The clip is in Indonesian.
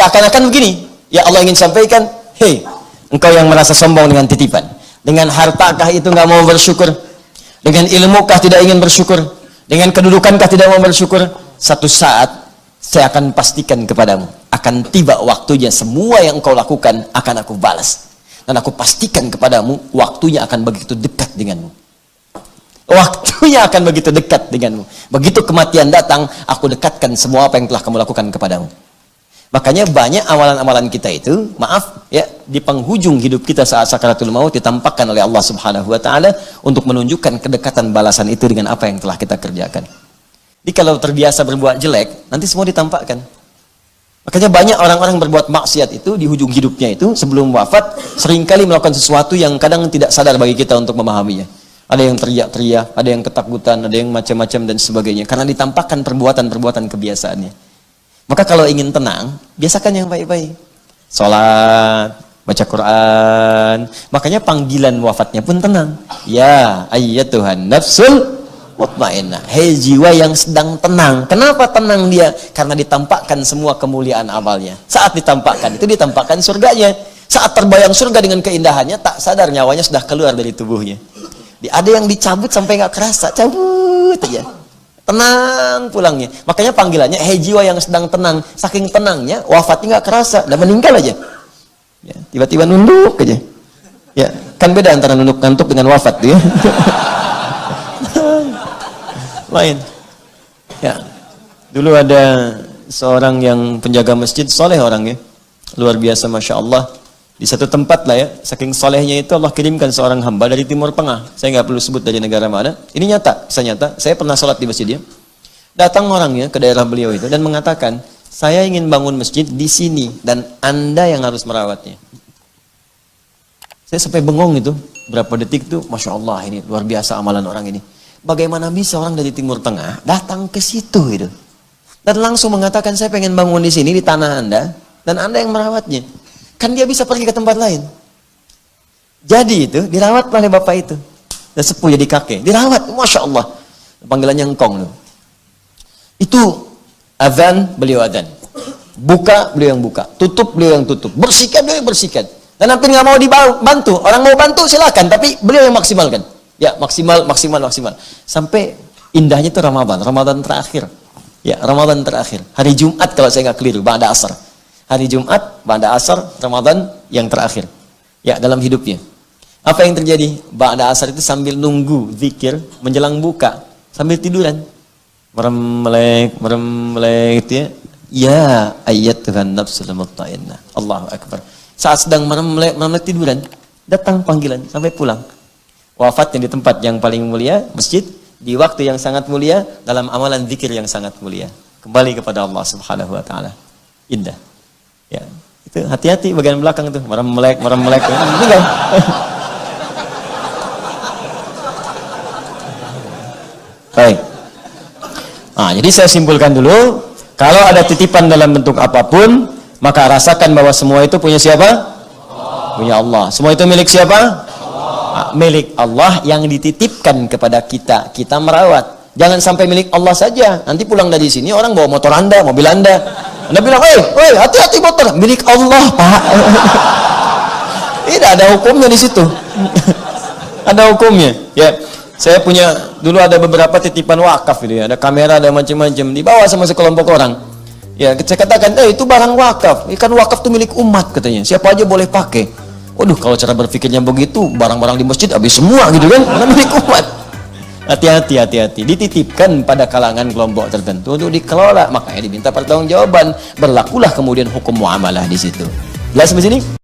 Seakan-akan begini, ya Allah ingin sampaikan, hei, engkau yang merasa sombong dengan titipan, dengan hartakah itu nggak mau bersyukur, dengan ilmukah tidak ingin bersyukur, dengan kedudukankah tidak mau bersyukur, satu saat saya akan pastikan kepadamu, akan tiba waktunya semua yang engkau lakukan akan aku balas. Dan aku pastikan kepadamu, waktunya akan begitu dekat denganmu. Waktunya akan begitu dekat denganmu. Begitu kematian datang, aku dekatkan semua apa yang telah kamu lakukan kepadamu. Makanya banyak amalan-amalan kita itu, maaf ya, di penghujung hidup kita saat sakaratul maut ditampakkan oleh Allah Subhanahu wa taala untuk menunjukkan kedekatan balasan itu dengan apa yang telah kita kerjakan. Jadi kalau terbiasa berbuat jelek, nanti semua ditampakkan. Makanya banyak orang-orang berbuat maksiat itu di hujung hidupnya itu sebelum wafat seringkali melakukan sesuatu yang kadang tidak sadar bagi kita untuk memahaminya. Ada yang teriak-teriak, ada yang ketakutan, ada yang macam-macam dan sebagainya. Karena ditampakkan perbuatan-perbuatan kebiasaannya. Maka kalau ingin tenang, biasakan yang baik-baik. Sholat, baca Quran. Makanya panggilan wafatnya pun tenang. Ya ayyatuhan nafsul mutmainnah. Hei jiwa yang sedang tenang. Kenapa tenang dia? Karena ditampakkan semua kemuliaan amalnya. Saat ditampakkan, itu ditampakkan surganya. Saat terbayang surga dengan keindahannya, tak sadar nyawanya sudah keluar dari tubuhnya. Ada yang dicabut sampai nggak kerasa, cabut aja, tenang pulangnya. Makanya panggilannya hei jiwa yang sedang tenang. Saking tenangnya wafatnya nggak kerasa, udah meninggal aja ya, tiba-tiba nunduk aja ya. Kan beda antara nunduk ngantuk dengan wafat tuh ya. Lain ya. Dulu ada seorang yang penjaga masjid, soleh orangnya, luar biasa, masya Allah. Di satu tempat lah ya, saking solehnya itu Allah kirimkan seorang hamba dari Timur Tengah. Saya nggak perlu sebut dari negara mana. Ini nyata, bisa nyata. Saya pernah sholat di masjid dia. Datang orangnya ke daerah beliau itu dan mengatakan, saya ingin bangun masjid di sini dan Anda yang harus merawatnya. Saya sampai bengong itu, berapa detik tuh, masya Allah, ini luar biasa amalan orang ini. Bagaimana bisa orang dari Timur Tengah datang ke situ itu dan langsung mengatakan, saya pengen bangun di sini di tanah Anda dan Anda yang merawatnya. Kan dia bisa pergi ke tempat lain. Jadi itu dirawat oleh bapak itu. Dan sepuh jadi kakek. Dirawat, masya Allah. Panggilannya engkong. Itu azan, beliau azan. Buka, beliau yang buka. Tutup, beliau yang tutup. Bersihkan, beliau yang bersihkan. Dan hampir nggak mau dibantu. Orang mau bantu silakan, tapi beliau yang maksimalkan. Ya, maksimal. Sampai indahnya itu Ramadan terakhir. Ya, Ramadan terakhir. Hari Jumat kalau saya nggak keliru, ba'da asar. Hari Jumat, ba'da asar, Ramadan yang terakhir. Ya, dalam hidupnya. Apa yang terjadi? Ba'da asar itu sambil nunggu zikir, menjelang buka, sambil tiduran. Merem-melek itu ya. Ya ayyatuhan nafsul mutmainnah. Allahu Akbar. Saat sedang merem-melek tiduran, datang panggilan sampai pulang. Wafatnya di tempat yang paling mulia, masjid, di waktu yang sangat mulia, dalam amalan zikir yang sangat mulia. Kembali kepada Allah Subhanahu wa taala. Indah. Ya, itu hati-hati bagian belakang tuh, merem-melek. Enggak. Baik. Nah, jadi saya simpulkan dulu, kalau ada titipan dalam bentuk apapun, maka rasakan bahwa semua itu punya siapa? Allah. Punya Allah. Semua itu milik siapa? Allah. Milik Allah yang dititipkan kepada kita, kita merawat. Jangan sampai milik Allah saja. Nanti pulang dari sini orang bawa motor Anda, mobil Anda. Anda bilang, woi, hati-hati motor, milik Allah, Pak. Tidak ada hukumnya di situ. Ada hukumnya. Ya, saya punya dulu ada beberapa titipan wakaf itu ya, ada kamera, ada macam-macam, dibawa sama sekelompok orang. Ya, saya katakan, itu barang wakaf. Kan wakaf itu milik umat katanya. Siapa aja boleh pakai. Waduh, kalau cara berpikirnya begitu, barang-barang di masjid habis semua gitu kan, karena milik umat. Hati-hati. Dititipkan pada kalangan kelompok tertentu untuk dikelola, makanya diminta pertanggungjawaban. Berlakulah kemudian hukum muamalah di situ. Jelas sampai sini?